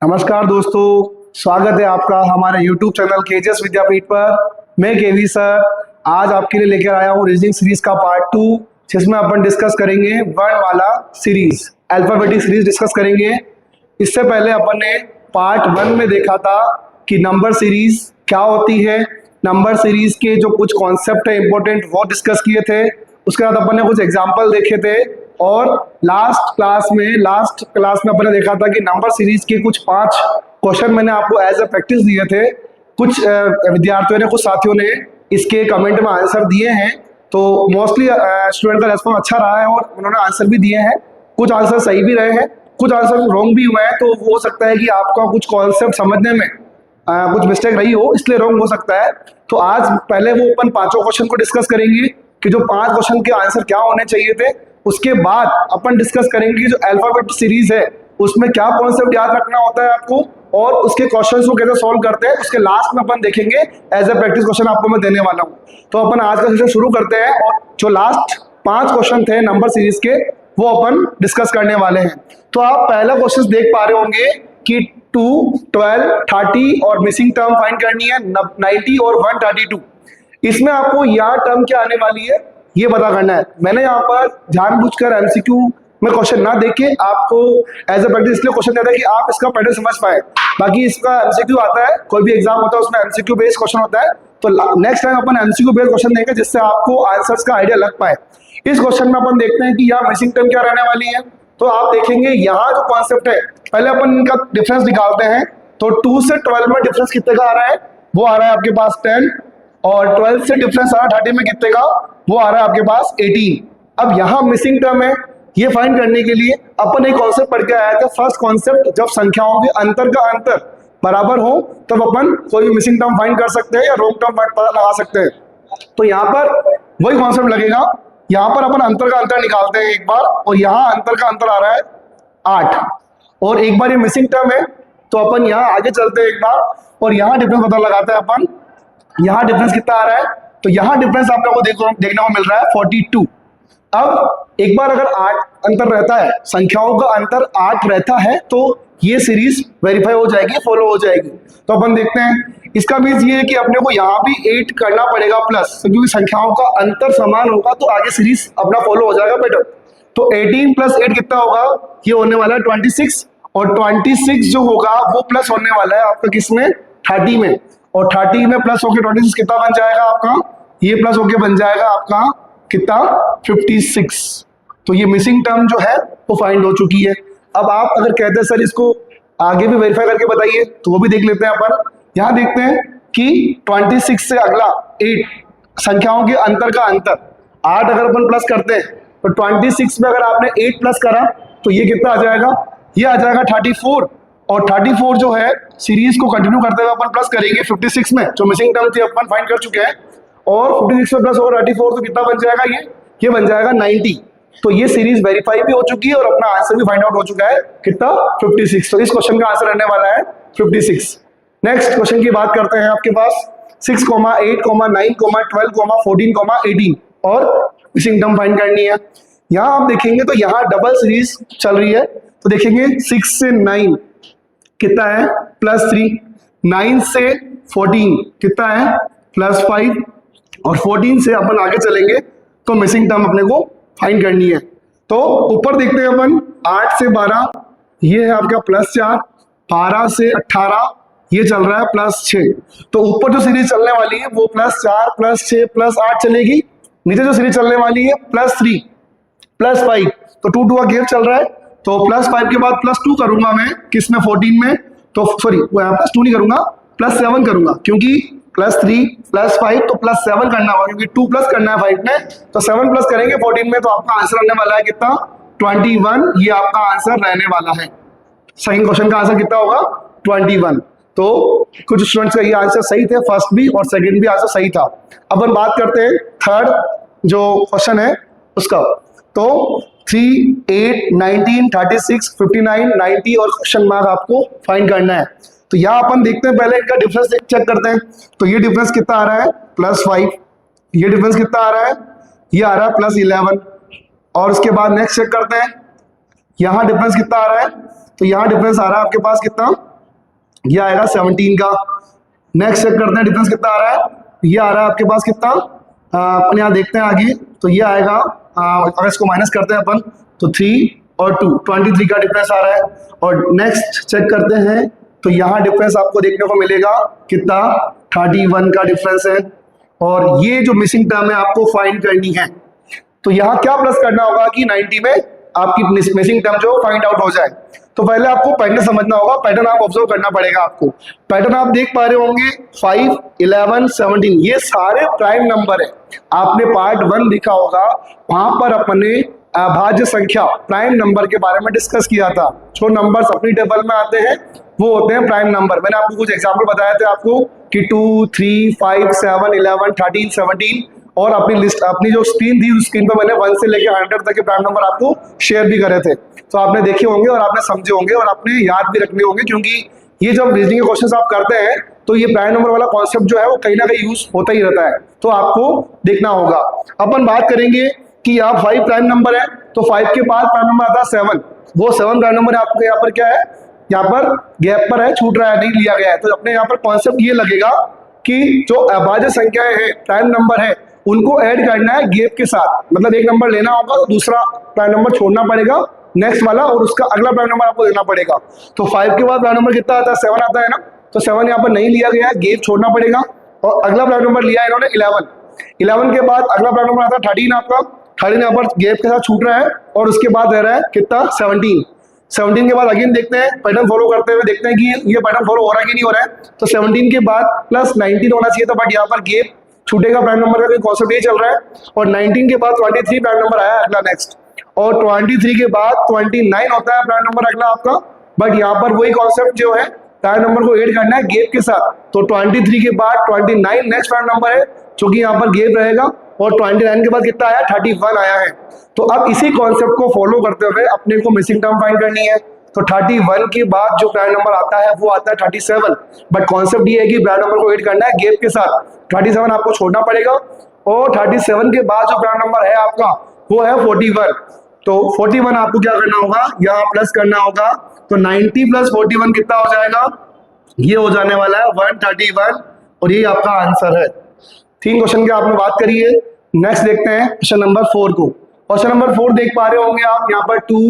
नमस्कार दोस्तों, स्वागत है आपका हमारे YouTube चैनल केजेस विद्यापीठ पर। मैं केवी सर आज आपके लिए लेकर आया हूँ रीजनिंग सीरीज का पार्ट 2, जिसमें अपन डिस्कस करेंगे वर्ण वाला सीरीज, अल्फाबेटिक सीरीज डिस्कस करेंगे। इससे पहले अपन ने पार्ट 1 में देखा था कि नंबर सीरीज क्या होती है, नंबर सीरीज के जो कुछ कॉन्सेप्ट है इंपॉर्टेंट वो डिस्कस किए थे। उसके बाद अपन ने कुछ एग्जाम्पल देखे थे और लास्ट क्लास में अपन ने देखा था कि नंबर सीरीज के कुछ 5 क्वेश्चन मैंने आपको एज ए प्रैक्टिस दिए थे। कुछ विद्यार्थियों ने, कुछ साथियों ने इसके कमेंट में आंसर दिए हैं, तो मोस्टली स्टूडेंट का रेस्पॉन्स अच्छा रहा है और उन्होंने आंसर भी दिए हैं। कुछ आंसर सही भी रहे हैं, कुछ आंसर रॉन्ग भी हुए हैं, तो हो सकता है कि आपका कुछ कॉन्सेप्ट समझने में कुछ मिस्टेक रही हो, इसलिए रॉन्ग हो सकता है। तो आज पहले वो अपन 5 क्वेश्चन को डिस्कस करेंगे कि जो 5 क्वेश्चन के आंसर क्या होने चाहिए थे। उसके बाद अपन डिस्कस करेंगे जो अल्फाबेट सीरीज है उसमें क्या कॉन्सेप्ट याद रखना होता है आपको और उसके क्वेश्चंस को कैसे सॉल्व करते हैं। उसके लास्ट में अपन देखेंगे एज ए प्रैक्टिस क्वेश्चन आपको मैं देने वाला हूँ। तो अपन आज का सेशन शुरू करते हैं और जो लास्ट 5 क्वेश्चन थे नंबर सीरीज के वो अपन डिस्कस करने वाले हैं। तो आप पहला क्वेश्चन देख पा रहे होंगे कि 2, 12, 30 और मिसिंग टर्म फाइंड करनी है 90 और 132। इसमें आपको यहाँ टर्म क्या आने वाली है ये पता करना है। मैंने यहाँ पर जानबूझकर एमसीक्यू में क्वेश्चन ना देके आपको एज ए प्रैक्टिस इसलिए क्वेश्चन दिया था कि आप इसका पैटर्न समझ पाए। बाकी इसका एमसीक्यू आता है, कोई भी एग्जाम होता है उसमें एमसीक्यू बेस्ड क्वेश्चन होता है, तो नेक्स्ट टाइम अपन एमसीक्यू बेस्ड क्वेश्चन देंगे जिससे आपको आंसर्स का आइडिया लग पाए। इस क्वेश्चन में अपन देखते हैं कि यहाँ मिसिंग टर्म क्या रहने वाली है। तो आप देखेंगे यहाँ जो कॉन्सेप्ट है, पहले अपन इनका डिफरेंस निकालते हैं। तो 2 से 12 में डिफरेंस कितने का आ रहा है, वो आ रहा है आपके पास 10, और 12 से डिफरेंस आ रहा है 30 में कितने का, वो आ रहा है आपके पास 18। अब यहाँ मिसिंग टर्म है, ये फाइंड करने के लिए अपन एक कॉन्सेप्ट पढ़ के आया था। फर्स्ट कॉन्सेप्ट, जब संख्याओं के अंतर का अंतर बराबर हो तब अपन कोई भी मिसिंग टर्म फाइंड कर सकते हैं या रोंग टर्म पता लगा सकते हैं। तो यहाँ पर वही कॉन्सेप्ट लगेगा। यहाँ पर अपन अंतर का अंतर निकालते हैं एक बार, और यहाँ अंतर का अंतर आ रहा है 8, और एक बार ये मिसिंग टर्म है तो अपन यहाँ आगे चलते हैं एक बार और यहाँ डिफरेंस पता लगाते हैं अपन। यहाँ डिफरेंस कितना आ रहा है, तो यहाँ डिफरेंस आप लोगों को देखने को मिल रहा है 42। अब एक बार अगर 8 अंतर रहता है, संख्याओं का अंतर 8 रहता है, तो ये सीरीज वेरीफाई हो जाएगी, फॉलो हो जाएगी। तो अपन देखते हैं, इसका मीन्स ये है कि अपने को यहाँ भी 8 करना पड़ेगा प्लस, क्योंकि संख्याओं का अंतर समान होगा तो आगे सीरीज अपना फॉलो हो जाएगा बेटर। तो 18 + 8 कितना होगा, ये होने वाला है 26, और 26 जो होगा वो प्लस होने वाला है आपका किसमें, 30 में, और 30 में प्लस होके 26 कितना बन जाएगा आपका, ये प्लस होके बन जाएगा आपका कितना, 56। तो ये मिसिंग टर्म जो है वो फाइंड हो चुकी है। अब आप अगर कहते हैं सर इसको आगे भी वेरीफाई करके बताइए, तो वो भी देख लेते हैं अपन। यहाँ देखते हैं कि 26 से अगला 8, संख्याओं के अंतर का अंतर 8 अगर अपन प्लस करते हैं तो 26 में अगर आपने 8 प्लस करा तो ये कितना आ जाएगा, ये आ जाएगा 34, और 34 जो है सीरीज को कंटिन्यू करते हुए अपन प्लस करेंगे 56 में, जो मिसिंग टर्म थी अपन फाइंड कर चुके हैं, और 56 में प्लस होगा 34 तो कितना बन जाएगा, ये बन जाएगा 90। तो ये सीरीज वेरीफाई भी हो चुकी है और अपना आंसर भी फाइंड आउट हो चुका है कितना, 56। तो इस क्वेश्चन का आंसर रहने वाला है 56। नेक्स्ट क्वेश्चन की बात करते हैं आपके पास 6, 8, 9, 12, 14, 18 और मिसिंग टर्म फाइंड करनी है। यहाँ आप देखेंगे तो यहाँ डबल सीरीज चल रही है, तो देखेंगे 6 से 9 कितना है, +3, 9 से 14 कितना है, +5, और 14 से अपन आगे चलेंगे तो मिसिंग टर्म अपने को फाइंड करनी है। तो ऊपर देखते हैं अपन 8 से 12, ये है आपका +4, 12 से 18 ये चल रहा है +6। तो ऊपर जो सीरीज चलने वाली है वो +4, +6, +8 चलेगी। नीचे जो सीरीज चलने वाली है +3, +5, तो 2 का गैप चल रहा है, तो +5 के बाद +2 करूंगा मैं किसमें, 14 में, तो सॉरी वो यहाँ +2 नहीं करूंगा, +7 करूंगा, क्योंकि +3 +5 तो +7 करना होगा, क्योंकि 2 प्लस करना है 5 में, तो 7 प्लस करेंगे 14 में, तो आपका आंसर आने वाला है कितना, 21। ये आपका आंसर रहने वाला है। सेकंड क्वेश्चन का आंसर कितना होगा, 21। तो कुछ स्टूडेंट्स का ये आंसर सही थे, फर्स्ट भी और सेकंड भी आंसर सही था। अब हम बात करते हैं थर्ड जो क्वेश्चन है उसका। तो 3, 8, 19, 36, 59, 90 और क्वेश्चन मार्क आपको फाइंड करना है। तो यहाँ अपन देखते हैं, पहले इनका डिफरेंस चेक करते हैं। तो ये डिफरेंस कितना आ रहा है, +5, ये डिफरेंस कितना आ रहा है, ये आ रहा है +11, और उसके बाद नेक्स्ट चेक करते हैं, यहाँ डिफरेंस कितना आ रहा है, तो यहाँ डिफरेंस आ रहा है आपके पास कितना, ये आएगा 17 का। नेक्स्ट चेक करते हैं डिफरेंस कितना आ रहा है। ये आ रहा है आपके पास कितना, अपन यहाँ देखते हैं आगे, तो ये आएगा अगर इसको माइनस करते हैं अपन तो 3 और 2, 23 का डिफरेंस आ रहा है। और नेक्स्ट चेक करते हैं तो यहाँ डिफरेंस आपको देखने को मिलेगा कितना, 31 का डिफरेंस है। और ये जो मिसिंग टर्म है आपको फाइंड करनी है, तो यहाँ क्या प्लस करना होगा कि 90 में आपकी मिसिंग टर्म जो फाइंड आउट हो जाए। तो पहले आपको पैटर्न समझना होगा, पैटर्न आप ऑब्जर्व करना पड़ेगा आपको। पैटर्न आप देख पा रहे होंगे 5, 11, 17 ये सारे प्राइम नंबर है। आपने पार्ट 1 देखा होगा, वहां पर अपने अभाज्य संख्या प्राइम नंबर के बारे में डिस्कस किया था। जो नंबर्स अपनी टेबल में आते हैं वो होते हैं प्राइम नंबर। मैंने आपको कुछ एग्जाम्पल बताए थे आपको कि 2, 3, 5, 7, 11, 13, 17 और अपनी लिस्ट, अपनी जो स्क्रीन थी उस स्क्रीन पर मैंने 1 से लेकर 100 तक के प्राइम नंबर आपको शेयर भी करे थे। तो आपने देखे होंगे और आपने समझे होंगे और आपने याद भी रखने होंगे, क्योंकि ये जब रीजनिंग के क्वेश्चन आप करते हैं तो ये प्राइम नंबर वाला कॉन्सेप्ट जो है वो कहीं ना कहीं यूज होता ही रहता है, तो आपको देखना होगा। अपन बात करेंगे कि यहाँ 5 प्राइम नंबर है, तो 5 के बाद प्राइम नंबर आता है 7। वो 7 प्राइम नंबर आपको यहाँ पर क्या है, यहाँ पर गैप पर है, छूट रहा है, नहीं लिया गया है। तो अपने यहाँ पर कॉन्सेप्ट ये लगेगा कि जो अभाज्य संख्याएं हैं, प्राइम नंबर है, उनको ऐड करना है गैप के साथ। मतलब एक नंबर लेना होगा तो दूसरा प्राइम नंबर छोड़ना पड़ेगा नेक्स्ट वाला, और उसका अगला प्राइम नंबर आपको देना पड़ेगा। तो 5 के बाद प्राइम नंबर कितना आता है, 7 आता है ना, तो 7 यहाँ पर नहीं लिया गया है, गैप छोड़ना पड़ेगा। और अगला प्राइम नंबर लिया है इन्होंने 11। 11 के बाद अगला प्राइम नंबर आता है 13 आपका, 13 यहाँ पर गैप के साथ छूट रहा है, और उसके बाद रह रहा है कितना, 17। 17 के बाद अगेन देखते हैं, पैटर्न फॉलो करते हुए देखते हैं कि ये पैटर्न फॉलो हो रहा है कि नहीं हो रहा है। तो 17 के बाद प्लस 19 होना चाहिए था, बट यहाँ पर गैप छूटेगा प्राइम नंबर का, कॉन्सेप्ट ये चल रहा है। और 19 के बाद 23 प्राइम नंबर आया अगला नेक्स्ट, और 23 के बाद 29 होता है प्राइम नंबर अगला आपका, बट यहाँ पर वही कॉन्सेप्ट जो है प्राइम नंबर को ऐड करना है गैप के साथ। तो 23 के बाद 29 नेक्स्ट प्राइम नंबर है, जो कि यहाँ पर गैप रहेगा। और 29 के बाद कितना आया, 31 आया है। तो अब इसी कॉन्सेप्ट को फॉलो करते हुए अपने को मिसिंग टर्म फाइंड करनी है। तो 31 के बाद जो प्राइम नंबर आता है वो आता है 37, बट कॉन्सेप्ट ये है कि प्राइम नंबर को ऐड करना है गैप के साथ। 37 आपको छोड़ना पड़ेगा, और 37 के बाद जो प्राइम नंबर है आपका वो है 41। तो 41 आपको क्या करना होगा, यहाँ प्लस करना होगा। तो 90 प्लस 41 कितना हो जाएगा, ये हो जाने वाला है 131, और ये आपका आंसर है। 3 क्वेश्चन की आपने बात करी है। नेक्स्ट देखते हैं क्वेश्चन नंबर 4 को। क्वेश्चन नंबर 4 देख पा रहे होंगे आप यहाँ पर 2,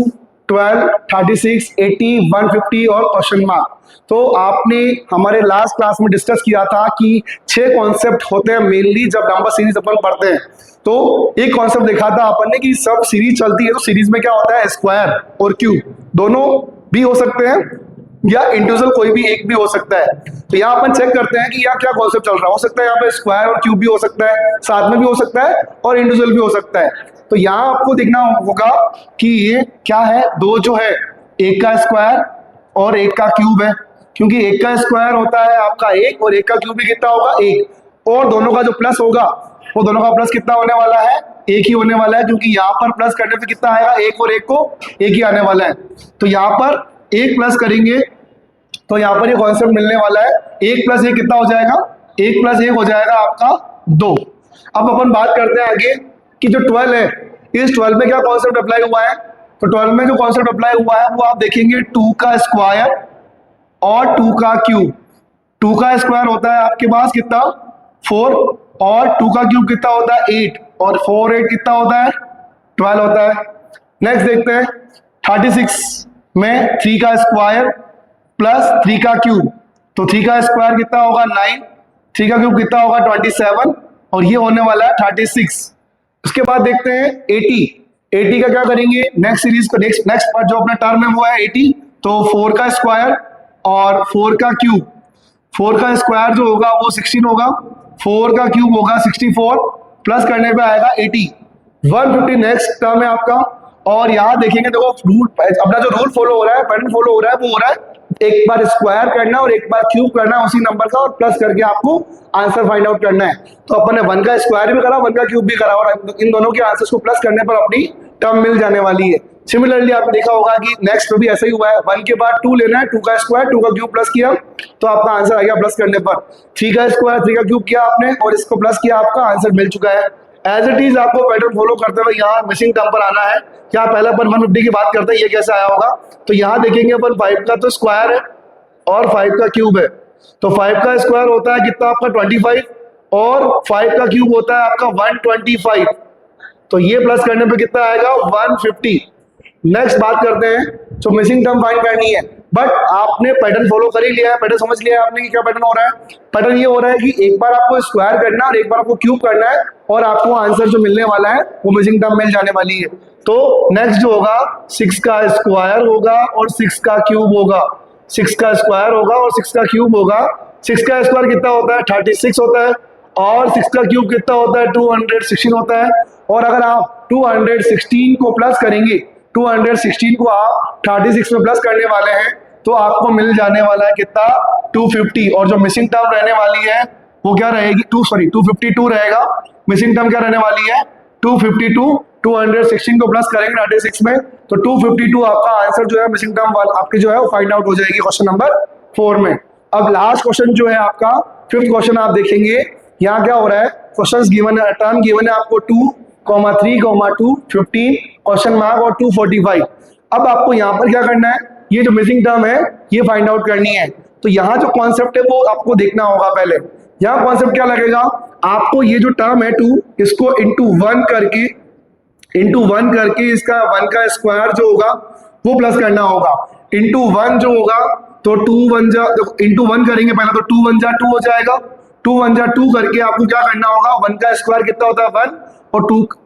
12, 36, 80, 150 और क्वेश्चन मार्क। तो आपने हमारे लास्ट क्लास में डिस्कस किया था कि 6 कॉन्सेप्ट होते हैं मेनली जब नंबर सीरीज अपन पढ़ते हैं। तो एक कॉन्सेप्ट देखा था अपन ने कि सब सीरीज चलती है, तो सीरीज में क्या होता है, स्क्वायर और क्यूब दोनों भी हो सकते हैं, या इंडिविजुअल कोई भी एक भी हो सकता है। तो यहाँ अपन चेक करते हैं कि यहाँ क्या कॉन्सेप्ट चल रहा हो सकता है, यहाँ पे स्क्वायर और क्यूब भी हो सकता है, साथ में भी हो सकता है, और इंडिविजुअल भी हो सकता है। तो यहाँ आपको देखना होगा कि ये क्या है, दो जो है, एक का स्क्वायर और एक का क्यूब है, क्योंकि एक का स्क्वायर होता है आपका 1 और एक का क्यूब भी कितना होगा, 1। और दोनों का जो प्लस होगा वो दोनों का प्लस कितना होने वाला है, 1 ही होने वाला है, क्योंकि यहाँ पर प्लस करने पे कितना आएगा, 1 और 1 को 1 ही आने वाला है। तो यहाँ पर 1 प्लस करेंगे तो यहाँ पर ये कॉन्सेप्ट मिलने वाला है, 1 प्लस 1 कितना हो जाएगा, 1 प्लस 1 हो जाएगा आपका 2। अब अपन बात करते हैं आगे कि जो 12 है, इस 12 में क्या कॉन्सेप्ट अप्लाई हुआ है। तो 12 में जो कॉन्सेप्ट अप्लाई हुआ है वो आप देखेंगे 2 का स्क्वायर और 2 का क्यूब। 2 का स्क्वायर होता है आपके पास कितना, 4, और 2 का क्यूब कितना होता है, 8, और 4, 8 कितना होता है, 12 होता है। नेक्स्ट देखते हैं 36 में 3 का स्क्वायर प्लस 3 का क्यूब। तो 3 का स्क्वायर कितना होगा, 9, 3 का क्यूब कितना होगा, 27, और ये होने वाला है 36। उसके बाद देखते हैं 80 का क्या करेंगे, नेक्स्ट सीरीज का नेक्स्ट पार्ट जो अपना टर्म है वो है 80। तो 4 का स्क्वायर और 4 का क्यूब, 4 का स्क्वायर जो होगा वो 16 होगा, 4 का क्यूब होगा 64, प्लस करने पे आएगा 80, 150 नेक्स्ट टर्म है आपका। और यहाँ देखेंगे देखो रूल, अपना जो रूल फॉलो हो रहा है, पैटर्न फॉलो हो रहा है, वो हो रहा है एक बार स्क्वायर करना और एक बार क्यूब करना उसी नंबर का, और प्लस करके आपको आंसर फाइंड आउट करना है। तो अपन ने 1 का स्क्वायर भी करा, 1 का क्यूब भी करा, और इन दोनों के आंसर्स को प्लस करने पर अपनी टर्म मिल जाने वाली है। सिमिलरली आपने देखा होगा कि नेक्स्ट भी ऐसा ही हुआ है, 1 के बाद 2 लेना है, 2 का स्क्वायर 2 का क्यूब प्लस किया तो आपका आंसर आ गया प्लस करने पर। 3 का स्क्वायर 3 का क्यूब किया आपने और इसको प्लस किया, आपका आंसर मिल चुका है। एज इट इज आपको पैटर्न फॉलो करते हुए यहाँ मिसिंग टर्म पर आना है। क्या पहले अपन 150 की बात करते हैं, ये कैसे आया होगा। तो यहाँ देखेंगे अपन 5 का तो स्क्वायर है, और 5 का क्यूब है। तो 5 का स्क्वायर होता है कितना आपका 25 और 5 का क्यूब होता है आपका 125। तो ये प्लस करने पे कितना आएगा 150। नेक्स्ट बात करते हैं, जो मिसिंग टर्म फाइंड करनी है, बट आपने पैटर्न फॉलो कर ही लिया है, पैटर्न समझ लिया है आपने कि क्या पैटर्न हो रहा है। पैटर्न ये हो रहा है कि एक बार आपको स्क्वायर करना है और एक बार आपको क्यूब करना है और आपको आंसर जो मिलने वाला है वो मिसिंग टर्म मिल जाने वाली है। तो नेक्स्ट जो होगा 6 का स्क्वायर होगा और 6 का क्यूब होगा। 6 का स्क्वायर होगा और 6 का क्यूब होगा। 6 का स्क्वायर कितना होता है 36 होता है और 6 का क्यूब कितना होता है 216 होता है। और अगर आप 216 को प्लस करेंगे, 216 को आप 36 में प्लस करने वाले हैं तो आपको मिल जाने वाला है कितना 250। और जो मिसिंग टर्म रहने वाली है वो क्या रहेगी 252 रहेगा। मिसिंग टर्म क्या रहने वाली है 252। 216 को प्लस करेंगे 36 में तो 252 आपका आंसर जो है मिसिंग टर्म आपके जो है वो फाइंड आउट हो जाएगी क्वेश्चन नंबर 4 में। अब लास्ट क्वेश्चन जो है आपका 5th क्वेश्चन आप देखेंगे, यहाँ क्या हो रहा है, क्वेश्चन गिवन है, टर्म गिवन है आपको 2, 3, 2, 15 क्वेश्चन मार्क और 245। अब आपको यहाँ पर क्या करना है, ये जो मिसिंग टर्म है ये फाइंड आउट करनी है। तो यहाँ जो कॉन्सेप्ट है वो आपको देखना होगा। पहले यहाँ कॉन्सेप्ट क्या लगेगा आपको, ये जो टर्म है 2 इसको इंटू 1 करके इसका 1 का स्क्वायर जो होगा वो प्लस करना होगा। इंटू 1 जो होगा तो 2 1 जा, इंटू 1 करेंगे पहले तो 2 1 जा 2 हो जाएगा। 2 1 जा 2 करके आपको क्या करना होगा, 1 का स्क्वायर कितना होता है 1 और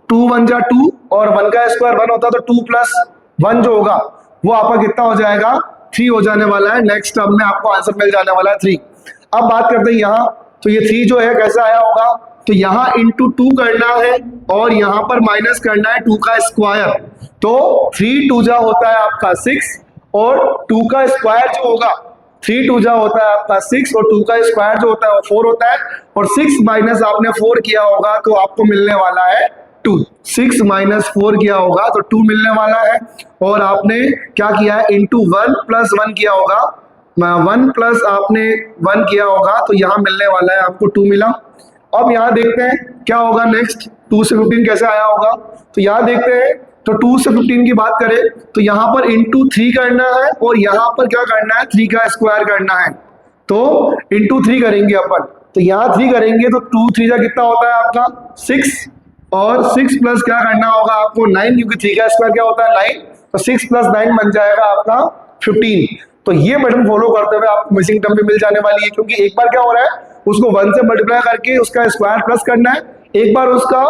2 1 जा 2 और 1 का स्क्वायर 1 होता है तो 2 प्लस 1 जो होगा वो आपका कितना हो जाएगा 3 हो जाने वाला है। नेक्स्ट टर्म में आपको आंसर मिल जाने वाला है 3। अब बात करते हैं यहाँ, तो ये 3 जो है कैसे आया होगा, तो यहाँ इंटू 2 करना है और यहाँ पर माइनस करना है 2 का स्क्वायर। तो 3 2 जा होता है आपका 6 और 2 का स्क्वायर जो होगा 3 2 जा होता है आपका 6 और 2 का स्क्वायर जो होता है वो 4 होता है और 6 माइनस आपने 4 किया होगा तो आपको मिलने वाला है 2। 6 माइनस 4 किया होगा तो 2 मिलने वाला है। और आपने क्या किया है इंटू 1 प्लस 1 किया होगा, 1 प्लस आपने 1 किया होगा तो यहाँ मिलने वाला है आपको 2 मिला। अब यहाँ देखते हैं क्या होगा नेक्स्ट, 2 से 15 कैसे आया होगा, तो यहाँ देखते हैं तो 2 से 15 की बात करें तो यहाँ पर इंटू 3 करना है और यहाँ पर क्या करना है 3 का स्क्वायर करना है। तो इंटू 3 करेंगे अपन, तो यहाँ 3 करेंगे तो 2 3 का कितना होता है आपका 6 और 6 प्लस क्या करना होगा आपको 9, क्योंकि 3 का स्क्वायर क्या होता है 9, तो 6 प्लस 9 बन जाएगा आपका 15। तो ये पैटर्न फॉलो करते हुए आपको मिसिंग टर्म भी मिल जाने वाली है, क्योंकि एक बार क्या हो रहा है उसको 1 से मल्टीप्लाई करके उसका स्क्वायर प्लस करना है, एक बार उसका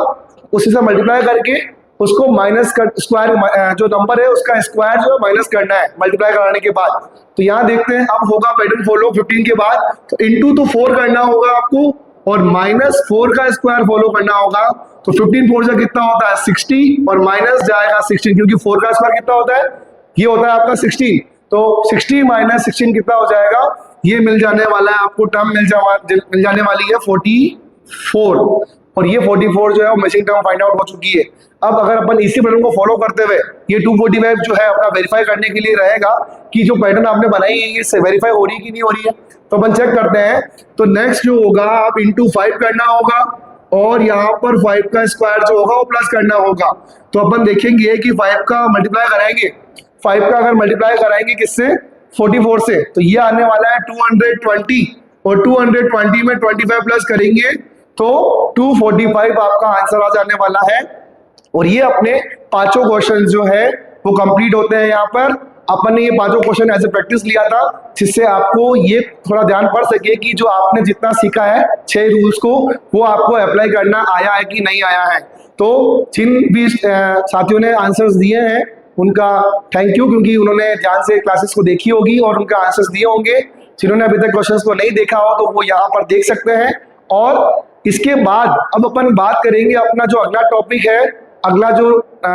उसी से मल्टीप्लाई करके उसको माइनस कर स्क्वायर जो नंबर है उसका स्क्वायर जो है माइनस करना है मल्टीप्लाई कराने के बाद। तो यहाँ देखते हैं अब होगा पैटर्न फॉलो 15 के बाद, तो इंटू तो 4 करना होगा आपको और माइनस 4 का स्क्वायर फॉलो करना होगा। तो 15 4 से कितना होता है 60 और माइनस जाएगा 16, क्योंकि 4 का स्क्वायर कितना होता है ये होता है आपका 16। तो 60 माइनस 16 कितना हो जाएगा, ये मिल जाने वाला है आपको, टर्म मिल जाने वाली है 44 और ये 44 जो है वो मिसिंग टर्म फाइंड आउट हो चुकी है। अब अगर अपन इसी पैटर्न को फॉलो करते हुए ये 245 जो है अपना वेरीफाई करने के लिए रहेगा कि जो पैटर्न आपने बनाई है ये वेरीफाई हो रही है कि नहीं हो रही है, तो अपन चेक करते हैं। तो नेक्स्ट जो होगा आप इंटू 5 करना होगा और यहाँ पर 5 का स्क्वायर जो होगा वो प्लस करना होगा। तो अपन देखेंगे कि 5 का मल्टीप्लाई कराएंगे, 5 का अगर मल्टीप्लाई कराएंगे किससे 44 से, तो ये आने वाला है 220 और 220 में 25 प्लस करेंगे तो 245 आपका आंसर आ जाने वाला है। और ये अपने पांचों क्वेश्चन जो है वो कंप्लीट होते हैं। यहाँ पर अपन ने ये पांचों क्वेश्चन एज ए प्रैक्टिस लिया था, जिससे आपको ये थोड़ा ध्यान पड़ सके कि जो आपने जितना सीखा है 6 रूल्स को वो आपको अप्लाई करना आया है कि नहीं आया है। तो जिन भी साथियों ने आंसर्स दिए हैं उनका थैंक यू, क्योंकि उन्होंने ध्यान से क्लासेस को देखी होगी और उनका आंसर्स दिए होंगे। जिन्होंने अभी तक क्वेश्चंस को नहीं देखा हो तो वो यहाँ पर देख सकते हैं। और इसके बाद अब अपन बात करेंगे अपना जो अगला टॉपिक है, अगला जो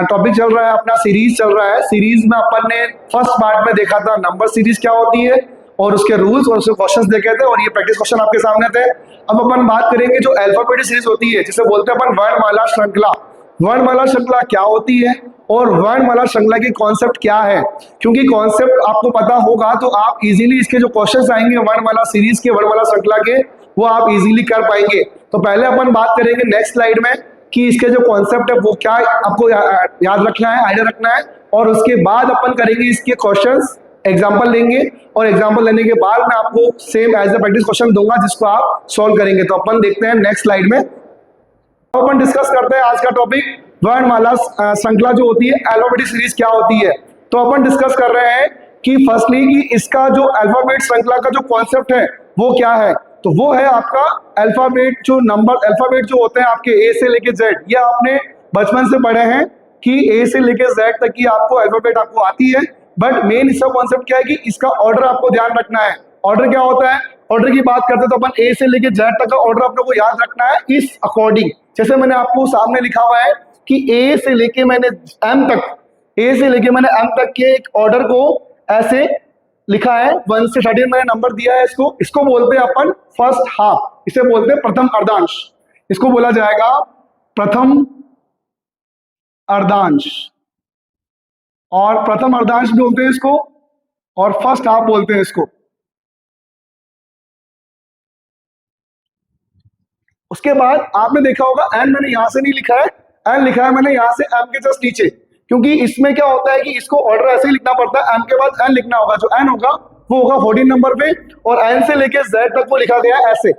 टॉपिक चल रहा है अपना सीरीज चल रहा है। सीरीज में अपन ने फर्स्ट पार्ट में देखा था नंबर सीरीज क्या होती है और उसके रूल्स और उसके क्वेश्चंस देखे थे और ये प्रैक्टिस क्वेश्चन आपके सामने थे। अब अपन बात करेंगे जो अल्फाबेटिक सीरीज होती है, जिसे बोलते हैं अपन वर्णमाला श्रृंखला। वर्णमाला श्रृंखला क्या होती है और वर्णमाला श्रृंखला की कॉन्सेप्ट क्या है, क्योंकि कॉन्सेप्ट आपको पता होगा तो आप इजीली इसके जो क्वेश्चंस आएंगे वर्णमाला सीरीज के, वर्णमाला श्रृंखला के, वो आप इजीली कर पाएंगे। तो पहले अपन बात करेंगे नेक्स्ट स्लाइड में कि इसके जो कॉन्सेप्ट है वो क्या आपको याद रखना है, आइडिया रखना है, और उसके बाद अपन करेंगे इसके क्वेश्चंस एग्जाम्पल लेंगे और एग्जाम्पल लेने के बाद मैं आपको same as a practice question दूंगा जिसको आप सॉल्व करेंगे। तो अपन देखते हैं नेक्स्ट स्लाइड में। तो अपन डिस्कस करते हैं आज का टॉपिक वर्णमाला श्रृंखला जो होती है, अल्फाबेटिक सीरीज क्या होती है। तो अपन डिस्कस कर रहे हैं कि फर्स्टली कि इसका जो अल्फाबेट श्रृंखला का जो कॉन्सेप्ट है वो क्या है। तो वो है आपका अल्फाबेट जो नंबर अल्फाबेट जो होते हैं आपके ए से लेके जेड, ये आपने बचपन से पढ़े हैं कि ए से लेके जेड तक की आपको अल्फाबेट आपको आती है। बट मेन इसका कॉन्सेप्ट क्या है कि इसका ऑर्डर आपको ध्यान रखना है। ऑर्डर क्या होता है, ऑर्डर की बात करते हैं तो अपन ए से लेके जेड तक का ऑर्डर अपने को याद रखना है इस अकॉर्डिंग। जैसे मैंने आपको सामने लिखा हुआ है कि ए से लेके मैंने एम तक, ए से लेके मैंने एम तक के एक ऑर्डर को ऐसे लिखा है 1 से 13 मैंने नंबर दिया है। इसको बोलते हैं अपन फर्स्ट हाफ, इसे बोलते हैं प्रथम अर्धांश। इसको बोला जाएगा प्रथम अर्धांश, और प्रथम अर्धांश भी बोलते हैं इसको, और फर्स्ट हाफ बोलते हैं इसको। उसके बाद आपने देखा होगा एन मैंने यहां से नहीं लिखा है, एन लिखा है मैंने यहां से एम के जस्ट नीचे, क्योंकि इसमें क्या होता है कि इसको ऑर्डर ऐसे ही लिखना पड़ता है। एम के बाद एन लिखना होगा, जो एन होगा वो होगा 14 नंबर पे, और एन से लेके जेड तक वो लिखा गया है ऐसे।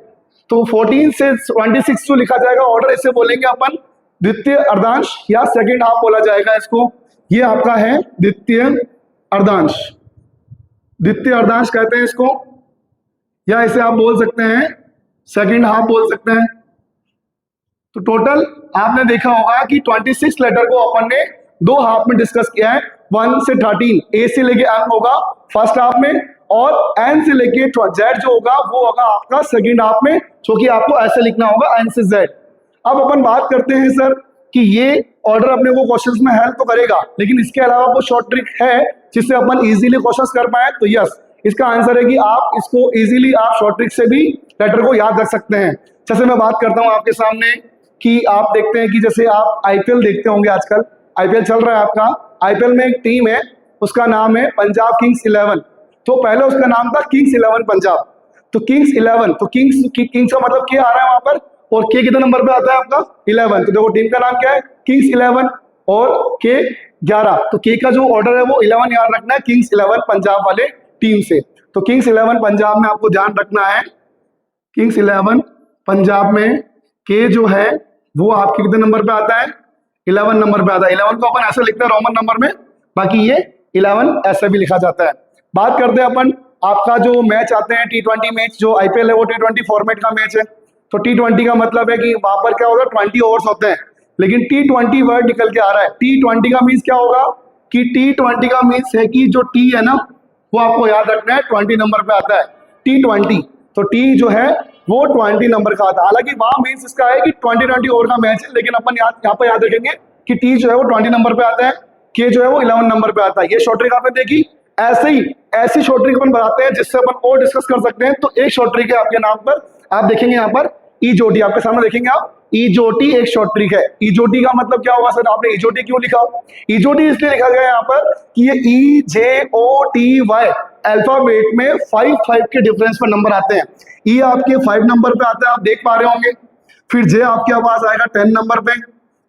तो 14 से 26 जो लिखा जाएगा ऑर्डर, इसे बोलेंगे अपन द्वितीय अर्धांश या सेकेंड हाफ बोला जाएगा इसको। ये आपका है द्वितीय अर्धांश, द्वितीय अर्धांश कहते हैं इसको, या इसे आप बोल सकते हैं सेकेंड हाफ बोल सकते हैं। तो टोटल आपने देखा होगा कि 26 लेटर को अपन ने दो हाफ में डिस्कस किया है। 1 से 13 ए से लेके एम होगा फर्स्ट हाफ में, और एन से लेके जेड जो होगा वो होगा आपका सेकंड हाफ में, जो कि आपको ऐसे लिखना होगा एन से जेड। अब अपन बात करते हैं सर कि ये ऑर्डर अपने को क्वेश्चंस में हेल्प तो करेगा, लेकिन इसके अलावा वो शॉर्ट ट्रिक है जिससे अपन इजीली क्वेश्चंस कर पाए। तो यस, इसका आंसर है कि आप इसको इजीली आप शॉर्ट ट्रिक से भी लेटर को याद रख सकते हैं। जैसे मैं बात करता हूं आपके सामने कि आप देखते हैं कि जैसे आप आईपीएल देखते होंगे, आजकल आईपीएल चल रहा है आपका। आईपीएल में एक टीम है, उसका नाम है पंजाब किंग्स 11। तो पहले उसका नाम था किंग्स 11 पंजाब। तो किंग्स 11, तो किंग्स का मतलब क्या आ रहा है वहां पर, और के कितने नंबर पे आता है आपका 11। तो देखो टीम का नाम क्या है, किंग्स 11, और के 11। तो के का जो ऑर्डर है वो 11 याद रखना है किंग्स 11 पंजाब वाले टीम से। तो किंग्स 11 पंजाब में आपको ध्यान रखना है, किंग्स 11 पंजाब में के जो है वो आपके कितने नंबर पे आता है, 11 नंबर पे आता है। 11 को अपन ऐसे लिखते हैं रोमन नंबर में, बाकी ये 11 ऐसे भी लिखा जाता है। बात करते हैं अपन आपका जो मैच आते हैं T20 मैच, जो आईपीएल है वो T20 फॉर्मेट का मैच है। तो T20 का मतलब है कि वहां पर क्या होगा 20 ओवर्स होते हैं, लेकिन T20 वर्ड निकल के आ रहा है। T20 का मीन्स क्या होगा कि T20 का मीन्स है कि जो टी है ना वो आपको याद रखना है 20 नंबर पे आता है T20। तो टी जो है वो 20 नंबर का आता है। हालांकि वहां मीन्स इसका है कि 20 ओवर का मैच है, लेकिन अपन यहाँ पर याद रखेंगे कि टी जो है वो 20 नंबर पे आता है, के जो है वो 11 नंबर पे आता है। ये शॉर्ट ट्रिक आपने देखी। ऐसे ही ऐसी शॉर्ट ट्रिक अपन बताते हैं जिससे अपन और डिस्कस कर सकते हैं। तो एक शॉर्ट ट्रिक है आपके नाम पर, आप देखेंगे यहाँ पर ईजोटी आपके सामने देखेंगे आप, ईजोटी एक शॉर्ट ट्रिक है। ईजोटी का मतलब क्या होगा सर, आपने ईजोटी क्यों लिखा? ईजोटी इसलिए लिखा गया यहाँ पर कि ये EJOTY अल्फाबेट में 5 के डिफरेंस पर नंबर आते हैं। ई आपके 5 नंबर पे आता है, आप देख पा रहे होंगे। फिर जे आपके पास आएगा 10 नंबर पे,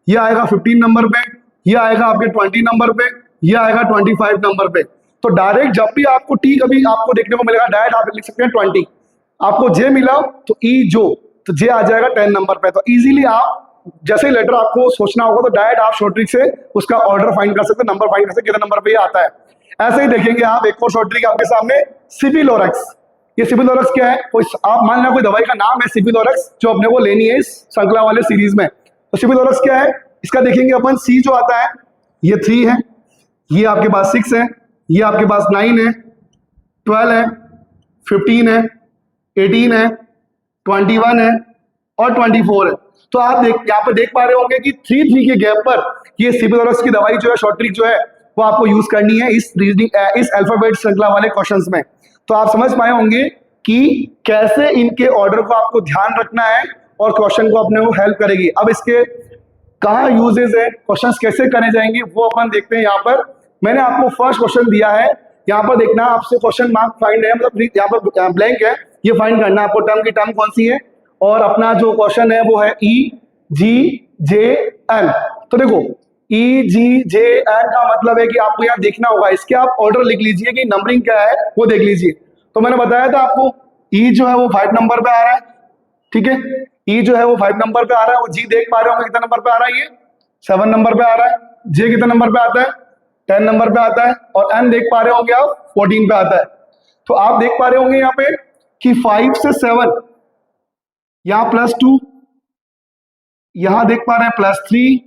ये आएगा 15 नंबर पे, ये आएगा आपके 20 नंबर पे, ये आएगा 25 नंबर पे। तो डायरेक्ट जब भी आपको टी कभी आपको देखने को मिलेगा, डायरेक्ट आप लिख सकते हैं 20। आपको जे मिला तो ई जो, तो जे आ जाएगा 10 नंबर पे। तो इजीली आप जैसे ही लेटर आपको सोचना होगा तो डायरेक्ट आप शॉर्ट ट्रिक से उसका ऑर्डर फाइंड कर सकते हैं, नंबर फाइंड कर सकते हैं, कितने नंबर पे आता है। ऐसे ही देखेंगे आप एक और शॉर्ट ट्रिक आपके सामने, सिबिलोरक्स। ये सिबिलोरक्स क्या है, कोई आप मान लें कोई दवाई का नाम है सिबिलोरक्स, जो अपने को लेनी है इस श्रृंखला वाले सीरीज में। तो सिबिलोरक्स क्या है, इसका देखेंगे अपन सी जो आता है ये 3 है, ये आपके पास 6 है, ये आपके पास 9 है, 12 है, 15 है, 18 है, 21 है और 24 है। तो आप यहाँ पे देख पा रहे होंगे कि 3 के गैप पर ये सिबिलोरक्स की दवाई जो है, शॉर्ट ट्रिक जो है वो आपको यूज करनी है इस अल्फाबेट श्रृंखला वाले क्वेश्चंस में। तो आप समझ पाए होंगे कि कैसे इनके ऑर्डर को आपको ध्यान रखना है और क्वेश्चन को अपने को हेल्प करेगी। अब इसके कहाँ यूजेस है, क्वेश्चंस कैसे करे जाएंगे, वो अपन देखते हैं। यहाँ पर मैंने आपको फर्स्ट क्वेश्चन दिया है, यहाँ पर देखना आपसे क्वेश्चन मार्क फाइंड है, मतलब यहाँ पर ब्लैंक है, ये फाइंड करना आपको टर्म की टर्म कौन सी है, और अपना जो क्वेश्चन है वो है EGJL। तो देखो ई जी जे एन का मतलब है कि आपको यहाँ देखना होगा, इसके आप ऑर्डर लिख लीजिए कि नंबरिंग क्या है वो देख लीजिए। तो मैंने बताया था आपको ई जो है वो 5 नंबर पे आ रहा है, ठीक है, ई जो है वो 5 नंबर पे आ रहा है, और जी देख पा रहे होंगे कितना नंबर पे आ रहा है, ये 7 नंबर पे आ रहा है। जे कितना नंबर पे आता है, 10 नंबर पे आता है, और एन देख पा रहे होंगे आप 14 पे आता है। तो आप देख पा रहे होंगे यहाँ पे कि 5 से 7, यहाँ +2, यहां देख पा रहे हैं +3,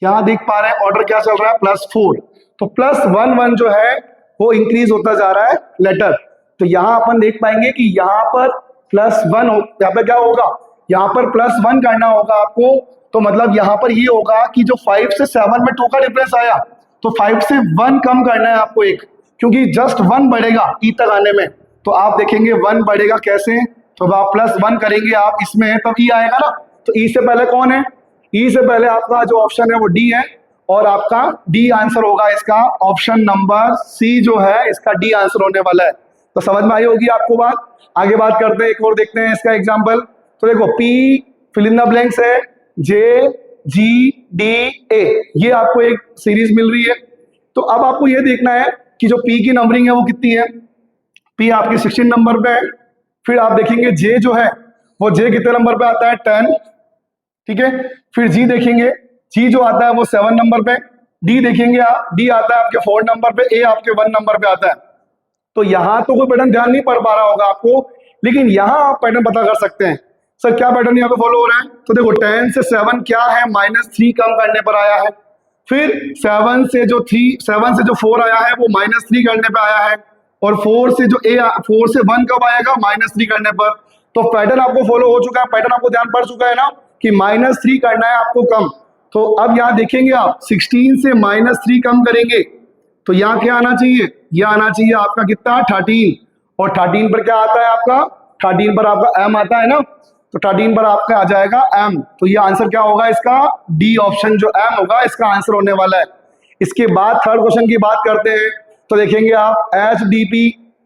यहां देख पा रहे हैं ऑर्डर क्या चल रहा है +4। तो +1 जो है वो इंक्रीज होता जा रहा है लेटर। तो यहां अपन देख पाएंगे कि यहां पर +1 हो, यहाँ पे क्या होगा, यहाँ पर +1 करना होगा आपको। तो मतलब यहां पर ये होगा कि जो 5 से 7 में 2 का डिफरेंस आया, तो 5 से 1 कम करना है आपको एक, क्योंकि जस्ट 1 बढ़ेगा ई तक आने में। तो आप देखेंगे 1 बढ़ेगा कैसे, तो आप +1 करेंगे आप इसमें, तब ई आएगा ना। तो ई से पहले कौन है, ई से पहले आपका जो ऑप्शन है वो डी है, और आपका डी आंसर होगा इसका, ऑप्शन नंबर सी जो है इसका डी आंसर होने वाला है। तो समझ में आई होगी आपको बात। आगे बात करते हैं, एक और देखते हैं इसका एग्जांपल। तो देखो P fill in the blanks है, जे जी डी ए, ये आपको एक सीरीज मिल रही है। तो अब आपको ये देखना है कि जो पी की नंबरिंग है वो कितनी है। पी आपकी 16 नंबर पे है। फिर आप देखेंगे जे जो है वो जे कितने नंबर पे आता है, 10, ठीक है। फिर जी देखेंगे, जी जो आता है वो 7 नंबर पे। डी देखेंगे आप, डी आता है आपके 4 नंबर पे, ए आपके 1 नंबर पे आता है। तो यहां तो कोई पैटर्न ध्यान नहीं पड़ पा रहा होगा आपको, लेकिन यहां आप पैटर्न पता कर सकते हैं। सर क्या पैटर्न यहाँ पे फॉलो हो रहा है, तो देखो 10 से 7 क्या है, -3 कम करने पर आया है। फिर 7 से जो 4 आया है वो -3 करने पे आया है, और 4 से 1 कब आएगा, -3 करने पर। तो पैटर्न आपको फॉलो हो चुका है, पैटर्न आपको ध्यान पड़ चुका है ना कि -3 करना है आपको कम। तो अब यहाँ देखेंगे आप 16 से -3 कम करेंगे, तो यहाँ क्या आना चाहिए, यह आना चाहिए आपका कितना, 13। और 13 पर क्या आता है आपका, 13 पर आपका एम आता है ना, तो 13 पर आपका आ जाएगा एम। तो ये आंसर क्या होगा इसका, डी ऑप्शन जो एम होगा इसका आंसर होने वाला है। इसके बाद थर्ड क्वेश्चन की बात करते हैं। तो देखेंगे आप HDP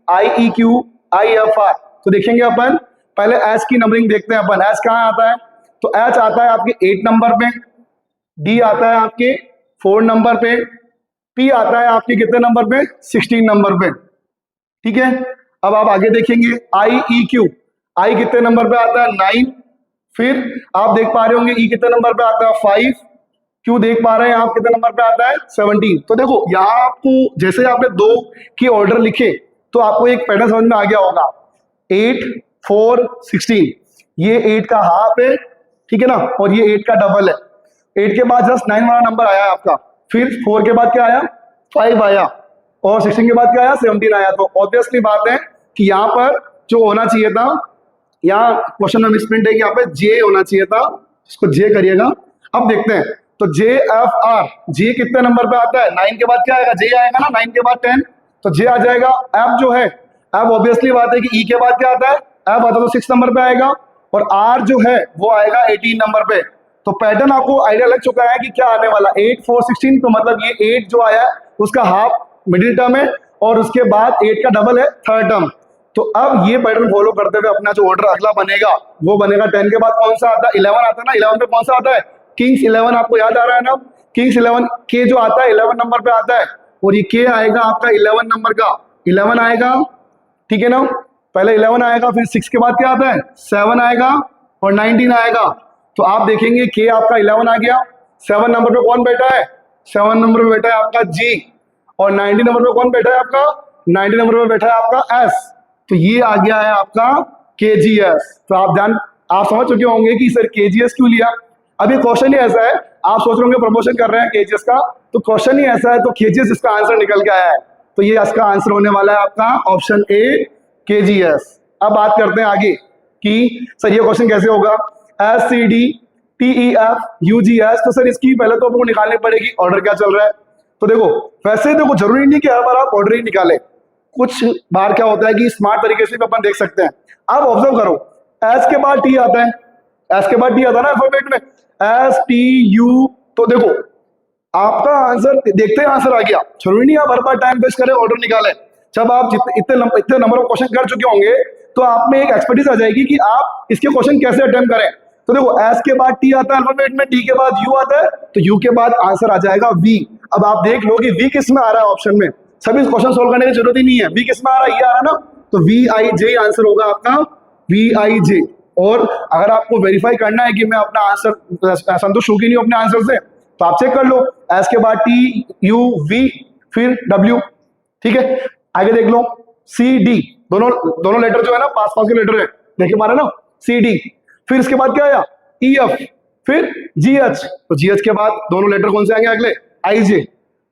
IEQ IFR, तो देखेंगे अपन पहले एच की नंबरिंग देखते हैं अपन। एच कहाँ आता है, तो एच आता है आपके 8 नंबर पे, डी आता है आपके 4 नंबर पे, पी आता है आपके कितने नंबर पे, 16 नंबर पे, ठीक है। अब आप आगे देखेंगे IEQ, आई कितने नंबर पे आता है, 9। फिर आप देख पा रहे होंगे ई कितने नंबर पे आता है, 5। क्यों देख पा रहे हैं आप कितने नंबर पे आता है, 17। तो देखो यहाँ आपको जैसे आपने 2 के ऑर्डर लिखे तो आपको एक पैटर्न समझ में आ गया होगा, 8 4 16, ये 8 का हाफ है, ठीक है ना, और ये 8 का डबल है। 8 के बाद जस्ट 9 वाला नंबर आया आपका, फिर 4 के बाद क्या आया, 5 आया, और 16 के बाद क्या आया, 17 आया। तो ऑब्वियसली बात है कि यहाँ पर जो होना चाहिए था, यहाँ क्वेश्चन में मिसप्रिंट है कि यहाँ पे जे होना चाहिए था, इसको जे करिएगा। अब देखते हैं, तो JFR, जे कितने नंबर पे आता है, 9 के बाद क्या आएगा, जे आएगा ना, 9 के बाद 10, तो जे आ जाएगा। एफ जो है, एफ ऑब्वियसली बात है कि ई के बाद क्या आता है, एफ आता तो 6 नंबर पे आएगा, और आर जो है वो आएगा 18 नंबर पे। तो पैटर्न आपको आइडिया लग चुका है कि क्या आने वाला, 8 4 16, तो मतलब ये 8 जो आया है उसका हाफ मिडिल टर्म है, और उसके बाद 8 का डबल है थर्ड टर्म। तो अब ये पैटर्न फॉलो करते हुए अपना जो ऑर्डर अगला बनेगा वो बनेगा 10 के बाद कौन सा आता है, 11 आता है ना, 11 पे कौन सा आता है, किंग्स 11, आपको याद आ रहा है ना, किंग्स 11 के जो आता है 11 नंबर पे आता है, और ये के आएगा आपका 11 नंबर का, 11 आएगा, ठीक है ना। पहले 11 आएगा, फिर 6 के बाद क्या आता है, 7 आएगा, और 19 आएगा। तो आप देखेंगे के आपका 11 आ गया, 7 नंबर पे कौन बैठा है, 7 नंबर पे बैठा है आपका जी, और 19 नंबर पे कौन बैठा है आपका, 19 नंबर पे बैठा है आपका एस। तो ये आ गया है आपका KGS। तो आप समझ चुके होंगे कि सर KGS क्यों लिया। अभी क्वेश्चन ही ऐसा है, आप सोच रहे होंगे प्रमोशन कर रहे हैं KGS का, तो क्वेश्चन ही ऐसा है, तो KGS इसका आंसर निकल के आया है। तो ये इसका आंसर होने वाला है आपका ऑप्शन ए KGS। अब बात करते हैं आगे कि सर ये क्वेश्चन कैसे होगा, SCD TEF UGS। तो सर इसकी पहले तो आपको निकालनी पड़ेगी ऑर्डर क्या चल रहा है। तो देखो वैसे देखो जरूरी नहीं कि हर बार आप ऑर्डर ही निकाले, कुछ बार क्या होता है कि स्मार्ट तरीके से भी अपन देख सकते हैं। आप ऑब्जर्व करो, एस के बाद टी आता है, एस के बाद टी आता है ना अल्फाबेट में, STU। तो देखो आपका आंसर देखते हैं, आंसर आ गया, जरूरी नहीं आप हर बार टाइम वेस्ट करें ऑर्डर निकालें। जब आप इतने नंबर ऑफ क्वेश्चन कर चुके होंगे तो आप में एक एक्सपर्टीज आ जाएगी कि आप इसके क्वेश्चन कैसे अटेम्प्ट करें। तो देखो एस के बाद टी आता है अल्फाबेट में, टी के बाद यू आता है, तो यू के बाद आंसर आ जाएगा वी। अब आप देख लो कि वी किस में आ रहा है ऑप्शन में, सभी क्वेश्चन सोल्व करने की जरूरत ही नहीं है, वी किस में आ रहा है, ये आ रहा है ना, तो वी आई जे आंसर होगा आपका, वी आई जे। और अगर आपको वेरीफाई करना है कि मैं अपना आंसर संतुष्ट हूं कि नहीं अपने आंसर से, तो आप चेक कर लो, एस के बाद टी यू वी फिर डब्ल्यू, ठीक है। आगे देख लो सी डी, दोनों लेटर जो है ना पास पास के लेटर है, देखे मारा ना, सी डी, फिर इसके बाद क्या आया ई एफ, फिर जी एच, तो जी एच के बाद दोनों लेटर कौन से आएंगे अगले, आई जे।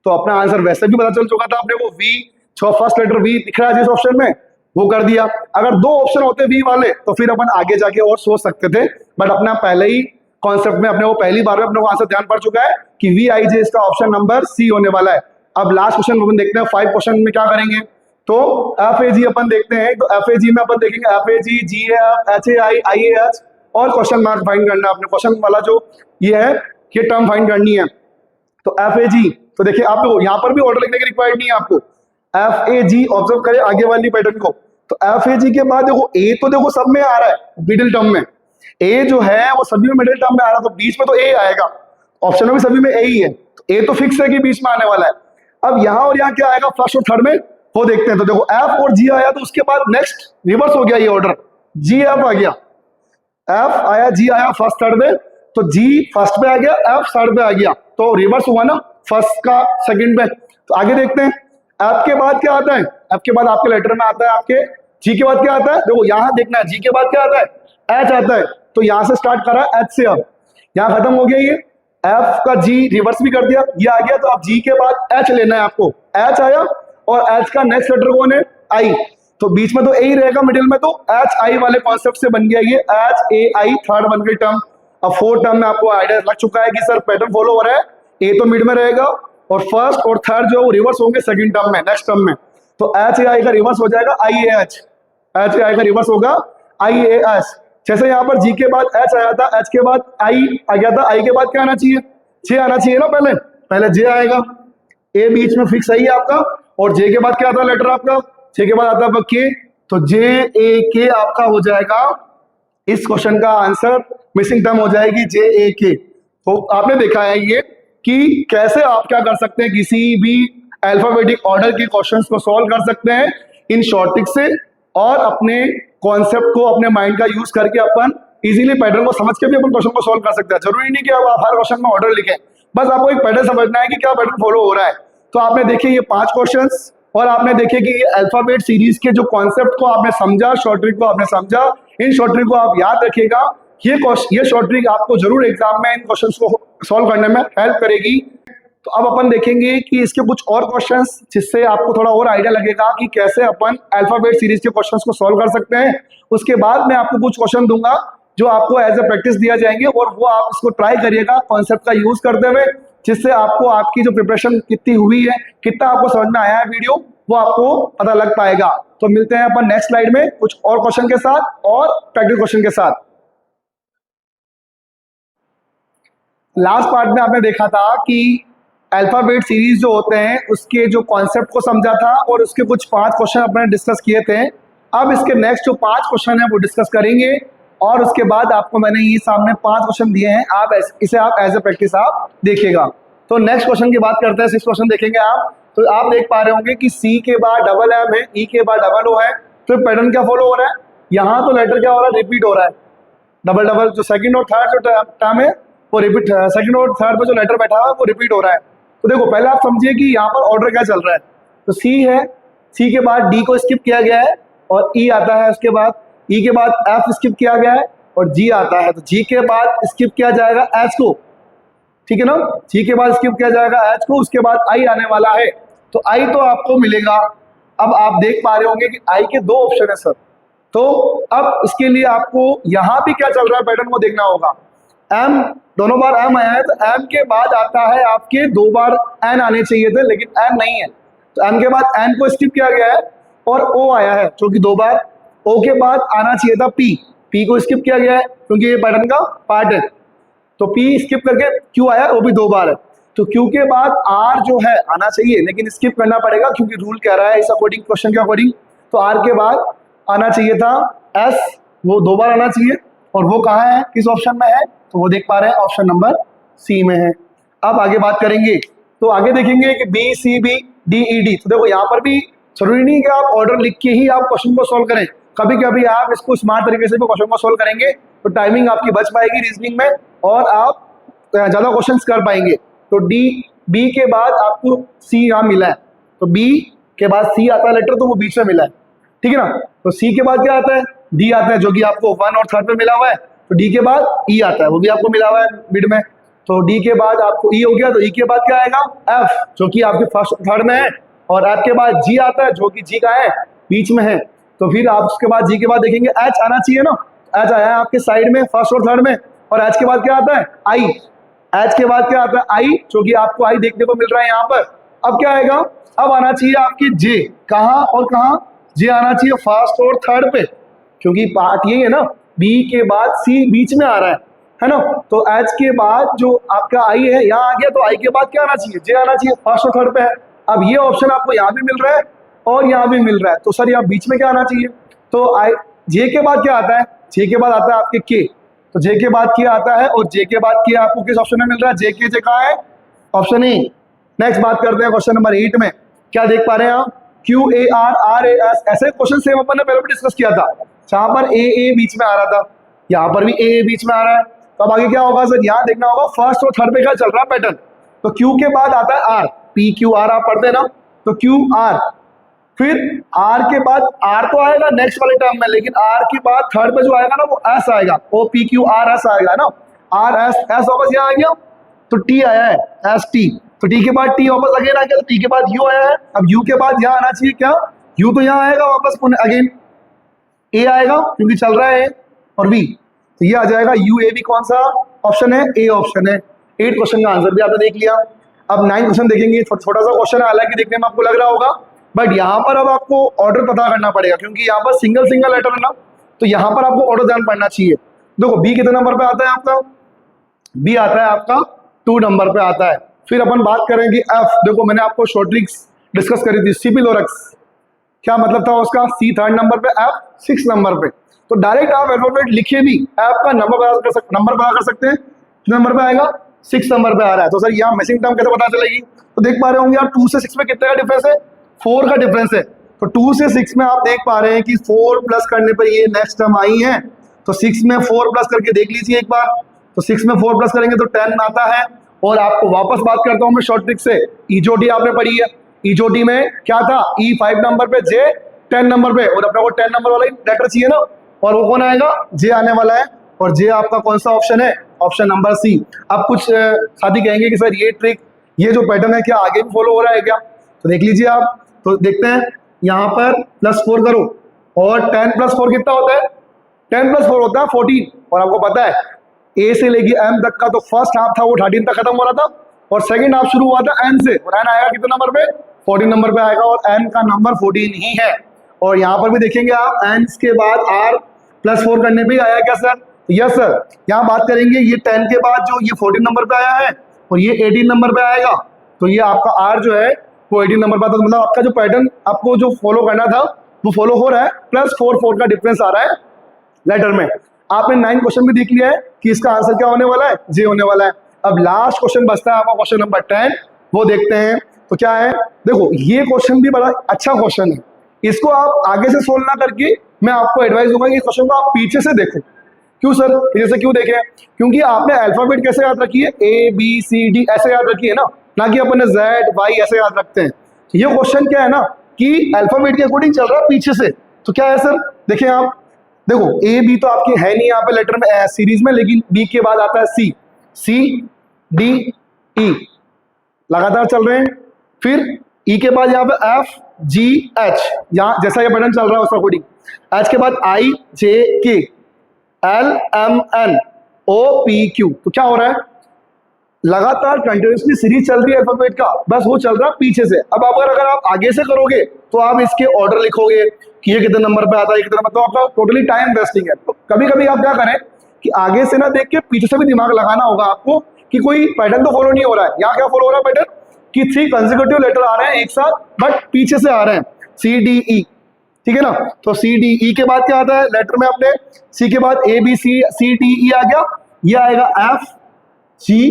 तो अपना आंसर वैसे भी पता चल चुका था अपने को, वी, फर्स्ट लेटर वी दिख रहा है जिस ऑप्शन में, वो कर दिया। अगर दो ऑप्शन होते वी वाले तो फिर अपन आगे जाके और सोच सकते थे, बट अपना पहले ही कॉन्सेप्ट में अपने को पहली बार में अपने को आंसर ध्यान पड़ चुका है कि वी आई जे इसका ऑप्शन नंबर सी होने वाला है। अब लास्ट क्वेश्चन अपन देखते हैं, 5 क्वेश्चन में क्या करेंगे, तो एफ ए जी अपन देखते हैं, तो एफ ए जी में अपन देखेंगे F A G, G F, H A I, I A H और क्वेश्चन मार्क फाइंड करना है अपने, क्वेश्चन वाला जो ये है ये टर्म फाइंड करनी है। तो एफ ए जी, तो देखिए आपको यहाँ पर भी ऑर्डर लिखने की रिक्वायर्ड नहीं है आपको, एफ ए जी ऑब्जर्व करें आगे वाली पैटर्न को, तो एफ ए जी के बाद देखो ए तो देखो सब में आ रहा है मिडिल टर्म में, ए जो है वो सभी में मिडिल टर्म में आ रहा है, तो बीच में तो ए आएगा, ऑप्शन में भी सभी में ए ही है, तो ए तो फिक्स है कि बीच में आने वाला है। अब यहाँ और यहाँ क्या आएगा फर्स्ट और थर्ड में, वो देखते हैं। तो देखो एफ और जी आया, तो उसके बाद नेक्स्ट रिवर्स हो गया ये ऑर्डर, जी एफ आ गया, एफ आया जी आया फर्स्ट थर्ड में, तो जी फर्स्ट पे आ गया, एफ थर्ड पे आ गया, तो रिवर्स हुआ ना फर्स्ट का सेकंड पे। तो आगे देखते हैं एफ के बाद क्या आता है, एफ के बाद आपके लेटर में आता है आपके, जी के बाद क्या आता है, देखो यहां देखना है, जी के बाद क्या आता है, एच आता है, तो यहां से स्टार्ट करा एच से, अब यहां खत्म हो गया ये, एफ का जी रिवर्स भी कर दिया, ये आ गया, तो अब जी के बाद एच लेना है आपको, एच आया और एच का नेक्स्ट लेटर कौन है, आई, तो बीच में तो ए ही रहेगा, मिडिल में तो एच आई वाले कॉन्सेप्ट से बन गया ये एच ए आई, थर्ड बन गई टर्म। अब फोर्थ टर्म में आपको आइडिया लग चुका है कि सर पैटर्न फॉलो हो रहा है, ए तो मिड में रहेगा और फर्स्ट और थर्ड जो है वो रिवर्स होंगे सेकंड टर्म में, नेक्स्ट टर्म में, तो एच ए आई का रिवर्स हो जाएगा आई ए एच, एच ए आई का रिवर्स होगा आई ए एच। जैसे यहाँ पर जी के बाद एच आया था, एच के बाद आई आ गया था, आई के बाद क्या आना चाहिए, जे आना चाहिए ना, पहले जे आएगा, ए बीच में फिक्स है ही आपका, और जे के बाद क्या आता है लेटर आपका, जे के बाद आता है के, तो जे ए के आपका हो जाएगा इस क्वेश्चन का आंसर, मिसिंग टर्म हो जाएगी जे ए के। तो आपने देखा है ये कि कैसे आप क्या कर सकते हैं, किसी भी अल्फाबेटिक ऑर्डर के क्वेश्चंस को सॉल्व कर सकते हैं इन शॉर्ट ट्रिक से, और अपने कॉन्सेप्ट को अपने माइंड का यूज करके अपन इजीली पैटर्न को समझ के भी अपन क्वेश्चन को सॉल्व कर सकते हैं। जरूरी नहीं कि आप हर क्वेश्चन में ऑर्डर लिखें, बस आपको एक पैटर्न समझना है कि क्या पैटर्न फॉलो हो रहा है। तो आपने देखिए ये 5 क्वेश्चंस, और आपने देखिए कि ये अल्फाबेट सीरीज के जो कॉन्सेप्ट को आपने समझा, शॉर्ट ट्रिक को आपने समझा, इन शॉर्ट ट्रिक को आप याद रखिएगा, ये शॉर्ट ट्रिक आपको जरूर एग्जाम में इन क्वेश्चंस को सॉल्व करने में हेल्प करेगी। तो अब अपन देखेंगे कि इसके कुछ और क्वेश्चंस जिससे आपको थोड़ा और आइडिया लगेगा कि कैसे अपन अल्फाबेट सीरीज के क्वेश्चंस को सॉल्व कर सकते हैं। उसके बाद मैं आपको कुछ क्वेश्चन दूंगा जो आपको एज ए प्रैक्टिस दिया जाएंगे, और वो आप इसको ट्राई करिएगा कॉन्सेप्ट का यूज करते हुए, जिससे आपको आपकी जो प्रिपरेशन कितनी हुई है, कितना आपको समझ में आया है वीडियो, वो आपको पता लग पाएगा। तो मिलते हैं अपन नेक्स्ट स्लाइड में कुछ और क्वेश्चन के साथ और प्रैक्टिस क्वेश्चन के साथ। लास्ट पार्ट में आपने देखा था कि अल्फाबेट सीरीज जो होते हैं उसके जो कॉन्सेप्ट को समझा था, और उसके कुछ 5 क्वेश्चन अपने डिस्कस किए थे। अब इसके नेक्स्ट जो 5 क्वेश्चन है वो डिस्कस करेंगे, और उसके बाद आपको मैंने ये सामने 5 क्वेश्चन दिए हैं, आप इसे आप एज ए प्रैक्टिस आप देखिएगा। तो नेक्स्ट क्वेश्चन की बात करते हैं, 6 क्वेश्चन देखेंगे आप। तो आप देख पा रहे होंगे कि सी के बाद डबल एम है, ई के बाद डबल ओ है, तो पैटर्न क्या फॉलो हो रहा है, यहाँ तो लेटर क्या हो रहा है, रिपीट हो रहा है, डबल डबल जो सेकंड और थर्ड जो टर्म है वो रिपीट, सेकंड और थर्ड पे जो लेटर बैठा हुआ है वो रिपीट हो रहा है। तो देखो पहले आप समझिए कि यहाँ पर ऑर्डर क्या चल रहा है। तो सी है, सी के बाद डी को स्किप किया गया है और ई आता है, उसके बाद ई के बाद एफ स्किप किया गया है और जी आता है, तो जी के बाद स्किप किया जाएगा एच को, ठीक है ना, जी के बाद स्किप किया जाएगा एच को, उसके बाद आई आने वाला है, तो आई तो आपको मिलेगा। अब आप देख पा रहे होंगे कि आई के 2 ऑप्शन है सर, तो अब इसके लिए आपको यहाँ भी क्या चल रहा है पैटर्न को देखना होगा। एम दोनों बार एम आया है, तो एम के बाद आता है आपके 2 बार एन आने चाहिए थे, लेकिन एन नहीं है, तो एम के बाद एन को स्किप किया गया है और ओ आया है जो कि 2 बार, ओ के बाद आना चाहिए था पी, पी को स्किप किया गया है क्योंकि ये पैटर्न का पार्ट है, तो पी स्किप करके क्यू आया, वो भी 2 बार है, तो क्यू के बाद आर जो है आना चाहिए लेकिन स्किप करना पड़ेगा क्योंकि रूल कह रहा है इस अकॉर्डिंग, क्वेश्चन के अकॉर्डिंग, तो आर के बाद आना चाहिए था एस, वो 2 बार आना चाहिए, और वो कहाँ है, किस ऑप्शन में है, तो वो देख पा रहे हैं ऑप्शन नंबर सी में है। अब आगे बात करेंगे, तो आगे देखेंगे कि B C B D E D. तो देखो यहाँ पर भी जरूरी नहीं कि आप ऑर्डर लिख के ही आप क्वेश्चन को सोल्व करें, कभी कभी आप इसको स्मार्ट तरीके से भी क्वेश्चन को सोल्व करेंगे तो टाइमिंग आपकी बच पाएगी रीजनिंग में और आप ज्यादा क्वेश्चंस कर पाएंगे। तो डी बी के बाद आपको सी यहाँ मिला है, तो बी के बाद सी आता है लेटर, तो वो बीच में मिला है, ठीक है ना। तो सी के बाद क्या आता है, डी आता है, जो कि आपको 1 और 3rd पे मिला हुआ है। तो डी के बाद ई आता है, वो भी आपको मिला हुआ है मिड में। तो डी के बाद आपको ई हो गया, तो ई के बाद क्या आएगा, एफ, जो कि आपके 1st और 3rd में है। और एफ के बाद जी आता है, जो कि जी का है, बीच में है। तो फिर आप उसके बाद जी के बाद देखेंगे एच आना चाहिए ना, एच आया है आपके साइड में 1st और 3rd में। और एच के बाद क्या आता है, आई, एच के बाद क्या आता है, आई, जो कि आपको आई देखने को मिल रहा है यहाँ पर। अब क्या आएगा, अब आना चाहिए आपकी जे, कहाँ और कहाँ, जे आना चाहिए 1st और 3rd पे, क्योंकि पार्ट यही है ना, बी के बाद सी बीच में आ रहा है ना। तो एच के बाद जो आपका आई है यहाँ आ गया, तो आई के बाद क्या आना चाहिए, जे आना चाहिए, 1st और 3rd पे है। अब ये ऑप्शन आपको यहाँ भी मिल रहा है और यहाँ भी मिल रहा है, तो सर यहाँ बीच में क्या आना चाहिए, तो आई, जे के बाद क्या आता है, जे के बाद आता है आपके के, तो जे के बाद क्या आता है, और जे के बाद क्या आपको किस ऑप्शन में मिल रहा है, जे के, जे कहाँ है, ऑप्शन ए। नेक्स्ट बात करते हैं क्वेश्चन नंबर 8 में, क्या देख पा रहे हैं आप, Q A R R A S, ऐसे क्वेश्चन सेम अपन ने पहले भी डिस्कस किया था, जहां पर ए बीच में आ रहा था, यहाँ पर भी ए बीच में आ रहा है। तो अब आगे क्या होगा सर, यहाँ देखना होगा 1st और 3rd पे क्या चल रहा है पैटर्न। तो क्यू के बाद आता है आर, पी क्यू आर आप पढ़ते हैं ना, तो क्यू आर, फिर आर के बाद आर तो आएगा नेक्स्ट वाले टर्म में, लेकिन आर के बाद 3rd पे जो आएगा ना वो एस आएगा, O P Q R S आएगा ना, आर एस, एस वापस यहाँ आ गया, तो टी आया है, एस टी, तो टी के बाद टी वापस अगेन आ गया, तो टी के बाद यू आया है। अब यू के बाद यहाँ आना चाहिए क्या, यू तो यहाँ आएगा वापस अगेन, ए आएगा क्योंकि चल रहा है, और बी, तो ये आ जाएगा यू ए बी, कौन सा ऑप्शन है, ए ऑप्शन है। 8 क्वेश्चन का आंसर भी आपने देख लिया। अब 9 क्वेश्चन देखेंगे, छोटा सा क्वेश्चन है, हालांकि देखने में आपको लग रहा होगा, बट यहाँ पर अब आपको ऑर्डर पता करना पड़ेगा, क्योंकि यहाँ पर सिंगल सिंगल लेटर है ना, तो यहाँ पर आपको ऑर्डर ध्यान पड़ना चाहिए। देखो बी कितने नंबर पे आता है आपका, बी आता है आपका 2 नंबर पे आता है। फिर अपन बात करेंगे एफ, देखो मैंने आपको शॉर्ट ट्रिक्स डिस्कस करी थी, सिपिलोरक्स, क्या मतलब था उसका, सी 3rd नंबर पे, एफ 6 नंबर पे। तो डायरेक्ट आप अल्फाबेट लिखे भी एफ का नंबर पता कर सकते हैं, कितने नंबर पे आएगा, 6 नंबर पे आ रहा है। तो सर यहाँ मिसिंग टर्म कैसे पता चलेगी, तो देख पा रहे होंगे आप 2 से 6 में कितने का डिफरेंस है, 4 का डिफरेंस है। तो 2 से 6 में आप देख पा रहे हैं कि 4 प्लस करने पर ये नेक्स्ट टर्म आई है, तो 6 में 4 प्लस करके देख लीजिए एक बार, तो 6 में 4 प्लस करेंगे तो 10 आता है। और आपको वापस बात करता हूं मैं शॉर्ट ट्रिक से, ईजोटी आपने पढ़ी है, ईजोटी में क्या था, ई 5 नंबर पे, जे 10 नंबर पे, और अपना को 10 नंबर वाला लेटर चाहिए ना, और वो कौन आएगा, जे आने वाला है, और जे आपका कौन सा ऑप्शन है, ऑप्शन नंबर सी। अब कुछ साथी कहेंगे कि सर ये ट्रिक, ये जो पैटर्न है क्या आगे भी फॉलो हो रहा है क्या, तो देख लीजिए आप, तो देखते हैं यहाँ पर +4 करो, और 10 + 4 कितना होता है, 10 + 4 होता है 14, और आपको पता है ए से लेके एम तक का तो फर्स्ट हाफ था वो 13 तक खत्म हो रहा था, और सेकंड हाफ शुरू हुआ था एन से, और एन आएगा कितने नंबर पे, 14 नंबर पे आएगा, और एन का नंबर 14 ही है। और यहाँ पर भी देखेंगे आप, एन के बाद आर +4 करने पे आया क्या सर, यस सर। यहाँ बात करेंगे ये 10 के बाद जो ये 14 नंबर पे आया है, और ये 18 नंबर पे आएगा, तो ये आपका आर जो है वो 18 नंबर पे आता है। मतलब आपका जो पैटर्न आपको जो फॉलो करना था वो फॉलो हो रहा है, +4 का डिफरेंस आ रहा है लेटर में। आपने 9 क्वेश्चन भी देख लिया है कि इसका आंसर क्या होने वाला है, जे होने वाला है। अब लास्ट क्वेश्चन बचता है आपका क्वेश्चन नंबर 10, वो देखते हैं। तो क्या है, देखो ये क्वेश्चन भी बड़ा अच्छा क्वेश्चन है, इसको आप आगे से सोल्व ना करके मैं आपको एडवाइस दूंगा कि क्वेश्चन को आप पीछे से देखो। क्यों सर, जैसे क्यों देखें, क्योंकि आपने अल्फाबेट कैसे याद रखी है, ए बी सी डी ऐसे याद रखी है ना कि अपन ने जेड वाई ऐसे याद रखते हैं। ये क्वेश्चन क्या है ना कि अल्फाबेट के अकॉर्डिंग चल रहा है पीछे से। तो क्या है सर, देखें आप, देखो ए बी तो आपके है नहीं यहाँ पे लेटर में सीरीज में, लेकिन बी के बाद आता है सी, सी डी ई लगातार चल रहे हैं। फिर ई के बाद यहाँ पे एफ जी एच, यहाँ जैसा ये पैटर्न चल रहा है उसका अकॉर्डिंग। एच के बाद I J K L M N O P Q. तो क्या हो रहा है, लगातार कंटिन्यूसली सीरीज चल रही है अल्फाबेट का, बस वो चल रहा है पीछे से। अब अगर आप आगे से करोगे तो आप इसके ऑर्डर लिखोगे कि ये कितने नंबर पे आता है, ये कितने नंबर, तो आपका टोटली टाइम वेस्टिंग है। तो कभी कभी आप क्या करें कि आगे से ना देख के पीछे से भी दिमाग लगाना होगा आपको कि कोई पैटर्न तो फॉलो नहीं हो रहा है। यहाँ क्या फॉलो हो रहा है पैटर्न कि 3 कंसेक्यूटिव लेटर आ रहे हैं एक साथ, बट पीछे से आ रहे हैं, सी डी ई ठीक है ना। तो सी डी ई के बाद क्या आता है लेटर में अपने, सी के बाद A B C C D E आ गया, ये आएगा एफ जी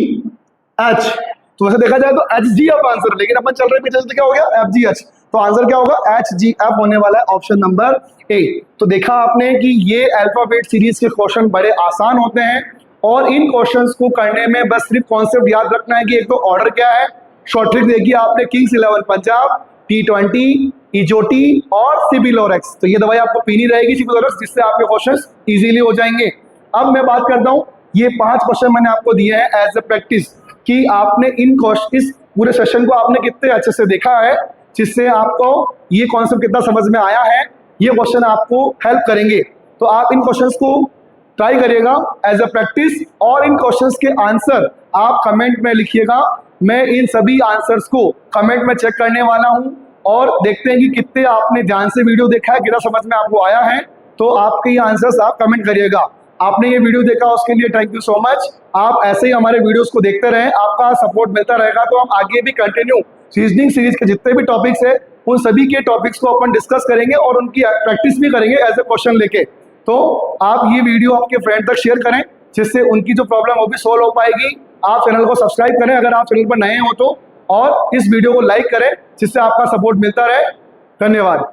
एच। तो वैसे देखा जाए तो एच जी एफ आंसर, लेकिन अपन चल रहे पीछे से, तो क्या हो गया एफ जी एच। तो आंसर क्या होगा एच जी एफ होने वाला है, ऑप्शन नंबर ए। तो देखा आपने कि ये अल्फाबेट सीरीज के क्वेश्चन बड़े आसान होते हैं और इन क्वेश्चंस को करने में बस सिर्फ कॉन्सेप्ट याद रखना है कि एक तो ऑर्डर क्या है। शॉर्ट ट्रिक देखी आपने, किंग्स 11 पंजाब, T20, इजोटी और सिबिलोरेक्स। तो ये दवाई आपको पीनी रहेगी सिबिलोरेक्स, जिससे आपके क्वेश्चंस इजीली हो जाएंगे। अब मैं बात करता हूँ, ये 5 क्वेश्चन मैंने आपको दिए हैं एज ए प्रैक्टिस कि आपने इस पूरे सेशन को आपने कितने अच्छे से देखा है, जिससे आपको ये कॉन्सेप्ट कितना समझ में आया है। ये क्वेश्चन आपको हेल्प करेंगे, तो आप इन क्वेश्चंस को ट्राई करिएगा एज अ प्रैक्टिस और इन क्वेश्चंस के आंसर आप कमेंट में लिखिएगा। मैं इन सभी आंसर्स को कमेंट में चेक करने वाला हूं और देखते हैं कि कितने आपने ध्यान से वीडियो देखा है, कितना समझ में आपको आया है। तो आपके ये आंसर्स आप कमेंट करिएगा। आपने ये वीडियो देखा उसके लिए थैंक यू सो मच। आप ऐसे ही हमारे वीडियोस को देखते रहें, आपका सपोर्ट मिलता रहेगा तो हम आगे भी कंटिन्यू रीजनिंग सीरीज के जितने भी टॉपिक्स है उन सभी के टॉपिक्स को अपन डिस्कस करेंगे और उनकी प्रैक्टिस भी करेंगे एज ए क्वेश्चन लेके। तो आप ये वीडियो आपके फ्रेंड तक शेयर करें, जिससे उनकी जो प्रॉब्लम वो भी सोल्व हो पाएगी। आप चैनल को सब्सक्राइब करें अगर आप चैनल पर नए हो तो, और इस वीडियो को लाइक करें जिससे आपका सपोर्ट मिलता रहे। धन्यवाद।